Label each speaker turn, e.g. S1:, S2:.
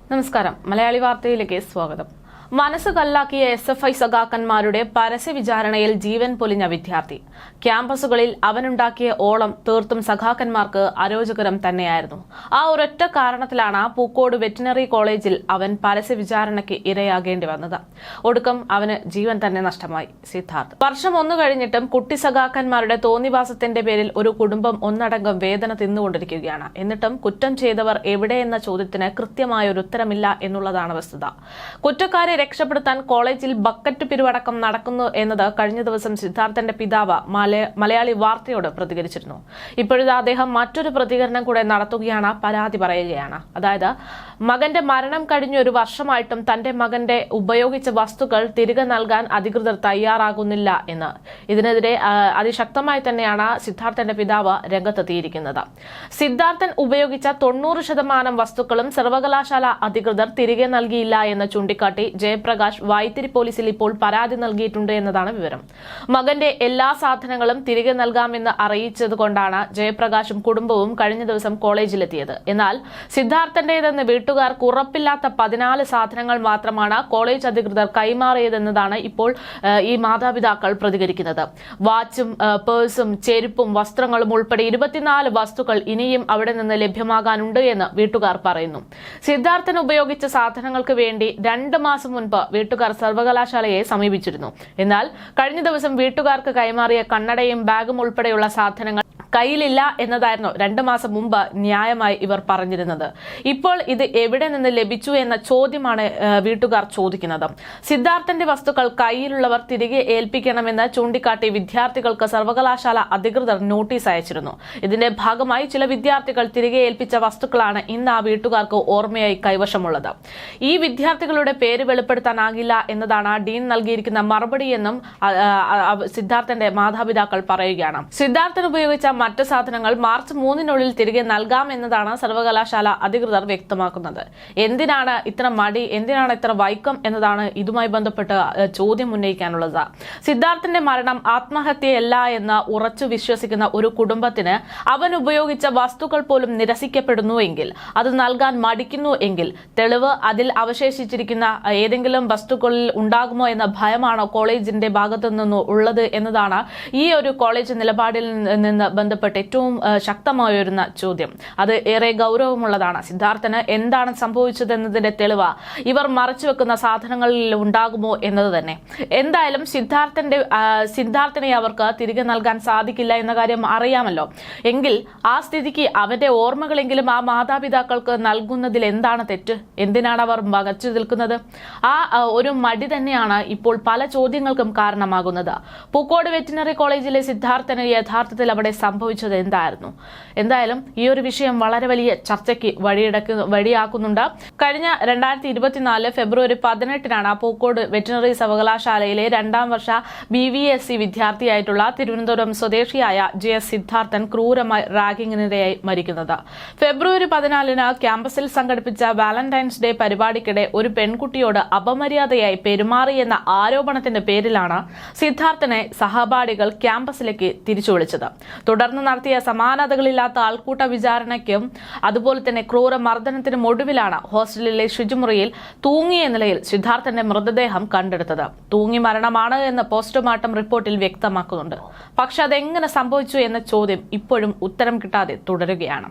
S1: നമസ്കാരം. മലയാളി വാർത്തയിലേക്ക് സ്വാഗതം. മനസ്സ് കല്ലാക്കിയ SFI സഖാക്കന്മാരുടെ പരസ്യ വിചാരണയിൽ ജീവൻ പൊലിഞ്ഞ വിദ്യാർത്ഥി. ക്യാമ്പസുകളിൽ അവനുണ്ടാക്കിയ ഓളം തീർത്തും സഖാക്കന്മാർക്ക് അരോചകരം തന്നെയായിരുന്നു. ആ ഒരൊറ്റ കാരണത്തിലാണ് പൂക്കോട് വെറ്റിനറി കോളേജിൽ അവൻ പരസ്യ വിചാരണയ്ക്ക് ഇരയാകേണ്ടി വന്നത്. ഒടുക്കം അവന് ജീവൻ തന്നെ നഷ്ടമായി. സിദ്ധാർത്ഥ് വർഷം ഒന്ന് കഴിഞ്ഞിട്ടും കുട്ടി സഖാക്കന്മാരുടെ തോന്നിവാസത്തിന്റെ പേരിൽ ഒരു കുടുംബം ഒന്നടങ്കം വേദന തിന്നുകൊണ്ടിരിക്കുകയാണ്. എന്നിട്ടും കുറ്റം ചെയ്തവർ എവിടെയെന്ന ചോദ്യത്തിന് കൃത്യമായ ഒരു ഉത്തരമില്ല എന്നുള്ളതാണ് വസ്തുത. കുറ്റക്കാരെ രക്ഷപ്പെടുത്താൻ കോളേജിൽ ബക്കറ്റ് പിരിവടക്കം നടക്കുന്നു എന്നത് കഴിഞ്ഞ ദിവസം സിദ്ധാർത്ഥന്റെ പിതാവ് മലയാളി വാർത്തയോട് പ്രതികരിച്ചിരുന്നു. ഇപ്പോഴത്തെ അദ്ദേഹം മറ്റൊരു പ്രതികരണം കൂടെ നടത്തുകയാണ്, പരാതി പറയുകയാണ്. അതായത്, മകന്റെ മരണം കഴിഞ്ഞ ഒരു വർഷമായിട്ടും തന്റെ മകന്റെ ഉപയോഗിച്ച വസ്തുക്കൾ തിരികെ നൽകാൻ അധികൃതർ തയ്യാറാകുന്നില്ല എന്ന്. ഇതിനെതിരെ അതിശക്തമായി തന്നെയാണ് സിദ്ധാർത്ഥന്റെ പിതാവ് രംഗത്തെത്തിയിരിക്കുന്നത്. സിദ്ധാർത്ഥൻ ഉപയോഗിച്ച 90% വസ്തുക്കളും സർവകലാശാല അധികൃതർ തിരികെ നൽകിയില്ല എന്ന് ചൂണ്ടിക്കാട്ടി ജയപ്രകാശ് വൈത്തിരി പോലീസിൽ ഇപ്പോൾ പരാതി നൽകിയിട്ടുണ്ട് എന്നതാണ് വിവരം. മകന്റെ എല്ലാ സാധനങ്ങളും തിരികെ നൽകാമെന്ന് അറിയിച്ചതുകൊണ്ടാണ് ജയപ്രകാശും കുടുംബവും കഴിഞ്ഞ ദിവസം കോളേജിലെത്തിയത്. എന്നാൽ സിദ്ധാർത്ഥന്റേതെന്ന് വീട്ടുകാർക്ക് ഉറപ്പില്ലാത്ത 14 സാധനങ്ങൾ മാത്രമാണ് കോളേജ് അധികൃതർ കൈമാറിയതെന്നതാണ് ഇപ്പോൾ ഈ മാതാപിതാക്കൾ പ്രതികരിക്കുന്നത്. വാച്ചും പേഴ്സും ചെരുപ്പും വസ്ത്രങ്ങളും ഉൾപ്പെടെ 24 വസ്തുക്കൾ ഇനിയും അവിടെ നിന്ന് ലഭ്യമാകാനുണ്ട് എന്ന് വീട്ടുകാർ പറയുന്നു. സിദ്ധാർത്ഥൻ ഉപയോഗിച്ച സാധനങ്ങൾക്ക് വേണ്ടി 2 മാസം മുൻപ് വീട്ടുകാർ സർവകലാശാലയെ സമീപിച്ചിരുന്നു. എന്നാൽ കഴിഞ്ഞ ദിവസം വീട്ടുകാർക്ക് കൈമാറിയ കണ്ണടയും ബാഗും ഉൾപ്പെടെയുള്ള സാധനങ്ങൾ കയ്യിലില്ല എന്നതായിരുന്നു 2 മാസം മുമ്പ് ന്യായമായി ഇവർ പറഞ്ഞിരുന്നത്. ഇപ്പോൾ ഇത് എവിടെ നിന്ന് ലഭിച്ചു എന്ന ചോദ്യമാണ് വീട്ടുകാർ ചോദിക്കുന്നത്. സിദ്ധാർത്ഥന്റെ വസ്തുക്കൾ കയ്യിലുള്ളവർ തിരികെ ഏൽപ്പിക്കണമെന്ന് ചൂണ്ടിക്കാട്ടി വിദ്യാർത്ഥികൾക്ക് സർവകലാശാല അധികൃതർ നോട്ടീസ് അയച്ചിരുന്നു. ഇതിന്റെ ഭാഗമായി ചില വിദ്യാർത്ഥികൾ തിരികെ ഏൽപ്പിച്ച വസ്തുക്കളാണ് ഇന്ന് ആ വീട്ടുകാർക്ക് ഓർമ്മയായി കൈവശമുള്ളത്. ഈ വിദ്യാർത്ഥികളുടെ പേര് വെളിപ്പെടുത്താനാകില്ല എന്നതാണ് ഡീൻ നൽകിയിരിക്കുന്ന മറുപടിയെന്നും സിദ്ധാർത്ഥന്റെ മാതാപിതാക്കൾ പറയുകയാണ്. സിദ്ധാർത്ഥൻ ഉപയോഗിച്ച മറ്റ് സാധനങ്ങൾ മാർച്ച് 3-നുള്ളിൽ തിരികെ നൽകാം എന്നതാണ് സർവകലാശാല അധികൃതർ വ്യക്തമാക്കുന്നത്. എന്തിനാണ് ഇത്ര മടി, എന്തിനാണ് ഇത്ര വൈക്കം എന്നതാണ് ഇതുമായി ബന്ധപ്പെട്ട് ചോദ്യം ഉന്നയിക്കാനുള്ളത്. സിദ്ധാർത്ഥന്റെ മരണം ആത്മഹത്യയല്ല എന്ന് ഉറച്ചു വിശ്വസിക്കുന്ന ഒരു കുടുംബത്തിന് അവൻ ഉപയോഗിച്ച വസ്തുക്കൾ പോലും നിരസിക്കപ്പെടുന്നുവെങ്കിൽ, അത് നൽകാൻ മടിക്കുന്നു എങ്കിൽ, തെളിവ് അതിൽ അവശേഷിച്ചിരിക്കുന്ന ഏതെങ്കിലും വസ്തുക്കളിൽ ഉണ്ടാകുമോ എന്ന ഭയമാണോ കോളേജിന്റെ ഭാഗത്തു നിന്ന് ഉള്ളത് എന്നതാണ് ഈ ഒരു കോളേജ് നിലപാടിൽ നിന്ന് ബന്ധപ്പെട്ട് ഏറ്റവും ശക്തമായിരുന്ന ചോദ്യം. അത് ഏറെ ഗൗരവമുള്ളതാണ്. സിദ്ധാർത്ഥന് എന്താണ് സംഭവിച്ചതെന്നതിന്റെ തെളിവ് ഇവർ മറച്ചുവെക്കുന്ന സാധനങ്ങളിൽ ഉണ്ടാകുമോ എന്നത് തന്നെ. എന്തായാലും സിദ്ധാർത്ഥനെ അവർക്ക് തിരികെ നൽകാൻ സാധിക്കില്ല എന്ന കാര്യം അറിയാമല്ലോ. എങ്കിൽ ആ സ്ഥിതിക്ക് അവന്റെ ഓർമ്മകളെങ്കിലും ആ മാതാപിതാക്കൾക്ക് നൽകുന്നതിൽ എന്താണ് തെറ്റ്? എന്തിനാണ് അവർ മകച്ചു നിൽക്കുന്നത്? ആ ഒരു മടി തന്നെയാണ് ഇപ്പോൾ പല ചോദ്യങ്ങൾക്കും കാരണമാകുന്നത്. പൂക്കോട് വെറ്റിനറി കോളേജിലെ സിദ്ധാർത്ഥന് യഥാർത്ഥത്തിൽ അവിടെ സംഭവിച്ചത് എന്തായാലും ഈ ഒരു വിഷയം വളരെ വലിയ ചർച്ചയ്ക്ക് വഴിയാക്കുന്നുണ്ട്. കഴിഞ്ഞ 2024 ഫെബ്രുവരി 18-നാണ് പൂക്കോട് വെറ്റിനറി സർവകലാശാലയിലെ 2ാം വർഷ BVSC വിദ്യാർത്ഥിയായിട്ടുള്ള തിരുവനന്തപുരം സ്വദേശിയായ JS സിദ്ധാർത്ഥൻ ക്രൂരമായി റാഗിങ്ങിനിരയായി മരിക്കുന്നത്. ഫെബ്രുവരി 14-ന് ക്യാമ്പസിൽ സംഘടിപ്പിച്ച വാലന്റൈൻസ് ഡേ പരിപാടിക്കിടെ ഒരു പെൺകുട്ടിയോട് അപമര്യാദയായി പെരുമാറിയെന്ന ആരോപണത്തിന്റെ പേരിലാണ് സിദ്ധാർത്ഥനെ സഹപാഠികൾ ക്യാമ്പസിലേക്ക് തിരിച്ചു വിളിച്ചത്. തുടർന്ന് നടത്തിയ സമാനതകളില്ലാത്ത ആൾക്കൂട്ട വിചാരണയ്ക്കും അതുപോലെ തന്നെ ക്രൂരമർദ്ദനത്തിനും ഒടുവിലാണ് ഹോസ്റ്റലിലെ ശുചിമുറിയിൽ തൂങ്ങിയ നിലയിൽ സിദ്ധാർത്ഥന്റെ മൃതദേഹം കണ്ടെടുത്തത്. തൂങ്ങി മരണമാണ് എന്ന് പോസ്റ്റ്മോർട്ടം റിപ്പോർട്ടിൽ വ്യക്തമാക്കുന്നുണ്ട്. പക്ഷെ അതെങ്ങനെ സംഭവിച്ചു എന്ന ചോദ്യം ഇപ്പോഴും ഉത്തരം കിട്ടാതെ തുടരുകയാണ്.